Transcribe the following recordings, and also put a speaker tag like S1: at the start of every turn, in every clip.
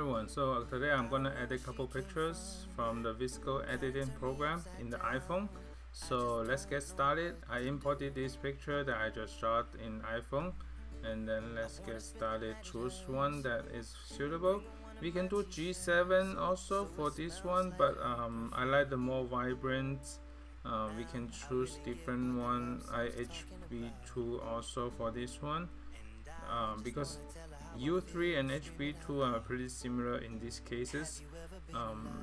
S1: everyone, so today I'm gonna edit a couple pictures from the VSCO editing program in the iPhone. So let's get started. I imported this picture that I just shot in iPhone, and then let's get started. Choose one that is suitable. We can do G7 also for this one, but I like the more vibrant. We can choose different one. HB2 also for this one, because U3 and HB2 are pretty similar in these cases.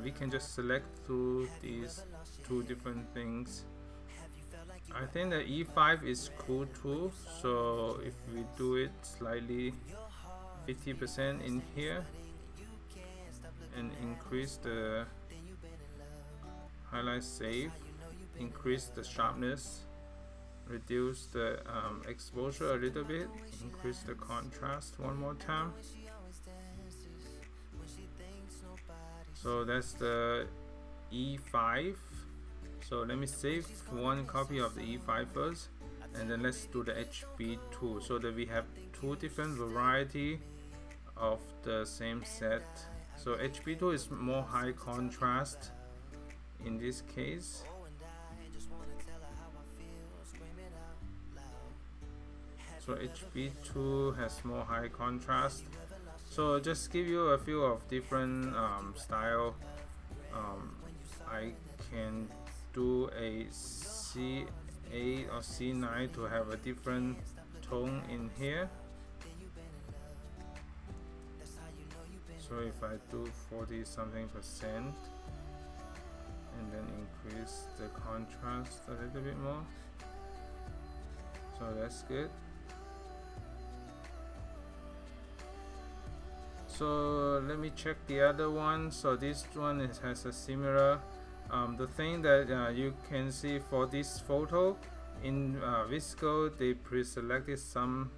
S1: We can just select through these two different things. I think the E5 is cool too, so if we do it slightly 50% in here and increase the highlight save, increase the sharpness, reduce the exposure a little bit, increase the contrast one more time. So that's the E5. So let me save one copy of the E5 first, and then let's do the HB2 so that we have two different variety of the same set. So HB2 is more high contrast in this case. So HB2 has more high contrast. So just give you a few of different style. I can do a C8 or C9 to have a different tone in here. So if I do 40 something percent and then increase the contrast a little bit more, so that's good. So let me check the other one. So this one has a similar the thing that you can see for this photo in VSCO, they pre-selected some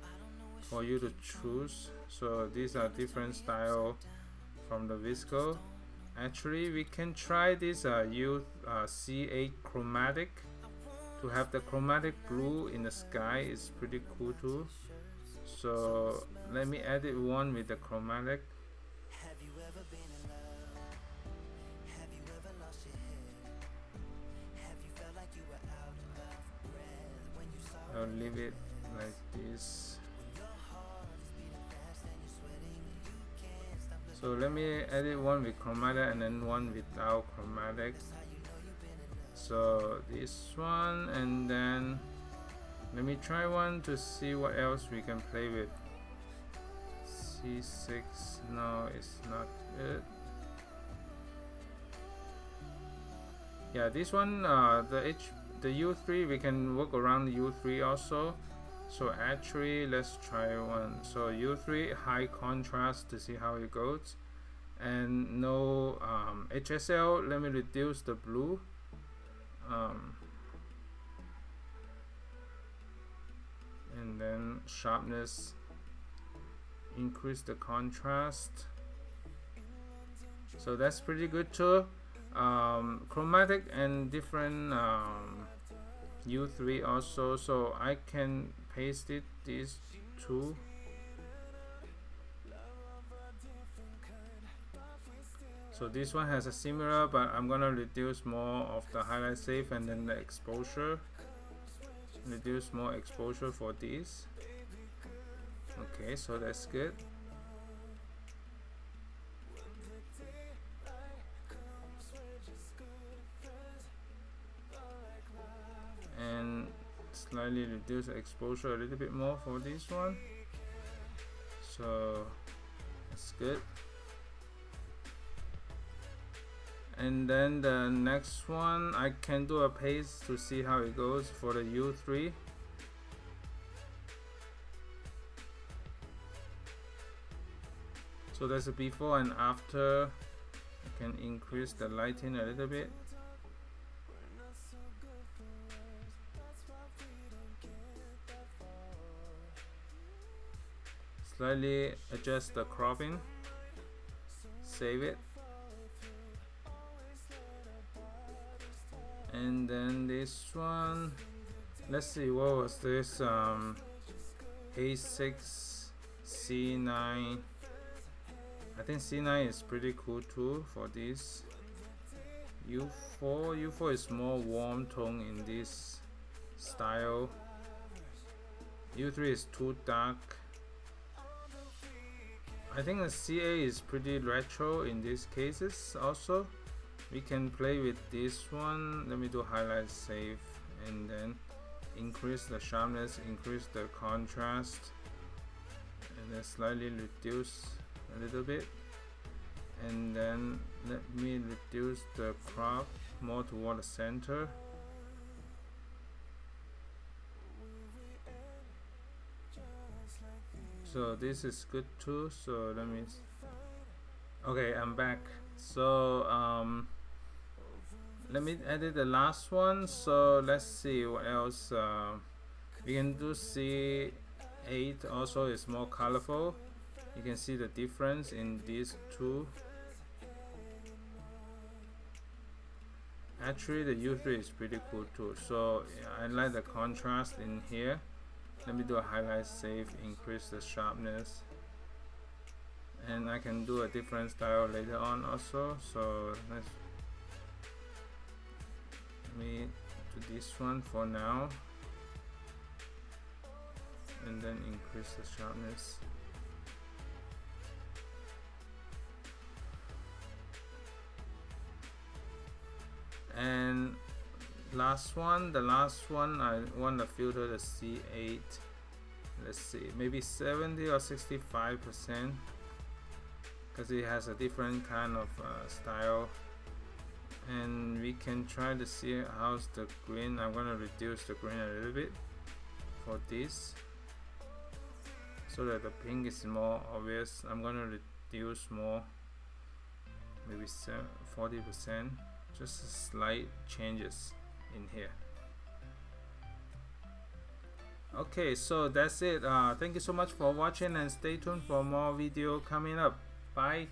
S1: for you to choose. So these are different style from the VSCO. Actually, we can try this C8 chromatic to have the chromatic blue in the sky. Is pretty cool too. So let me edit one with the chromatic. I'll leave it like this. So let me edit one with chromatic and then one without chromatic. So this one, and then let me try one to see what else we can play with. C6, no, it's not good. Yeah, this one, the U3, we can work around the U3 also. So actually, let's try one. So U3 high contrast to see how it goes, and no HSL. Let me reduce the blue. And then sharpness, increase the contrast. So that's pretty good too. Chromatic and different U3 also, so I can paste it these two. So this one has a similar, but I'm gonna reduce more of the highlight save and then the exposure. Reduce more exposure for these. Okay, so that's good. And slightly reduce the exposure a little bit more for this one. So that's good. And then the next one, I can do a paste to see how it goes for the U3. So there's a before and after. I can increase the lighting a little bit. Slightly adjust the cropping. Save it. And then this one, let's see, what was this? A6 C9 I think C9 is pretty cool too for this. U4 is more warm tone in this style. U3 is too dark. I think the CA is pretty retro in these cases also. We can play with this one. Let me do highlight save and then increase the sharpness, increase the contrast, and then slightly reduce a little bit, and then let me reduce the crop more toward the center. So this is good too. So let me, okay, I'm back. So let me edit the last one. So let's see what else. We can do C8 also, is more colorful. You can see the difference in these two. Actually the U3 is pretty cool too. So I like the contrast in here. Let me do a highlight save, increase the sharpness, and I can do a different style later on also. So let me do this one for now, and then increase the sharpness. And the last one I want to filter the C8. Let's see, maybe 70 or 65%, because it has a different kind of style. And we can try to see how's the green. I'm going to reduce the green a little bit for this, so that the pink is more obvious. I'm going to reduce more, maybe 40%, just slight changes in here. Okay, so that's it. Thank you so much for watching, and stay tuned for more video coming up. Bye.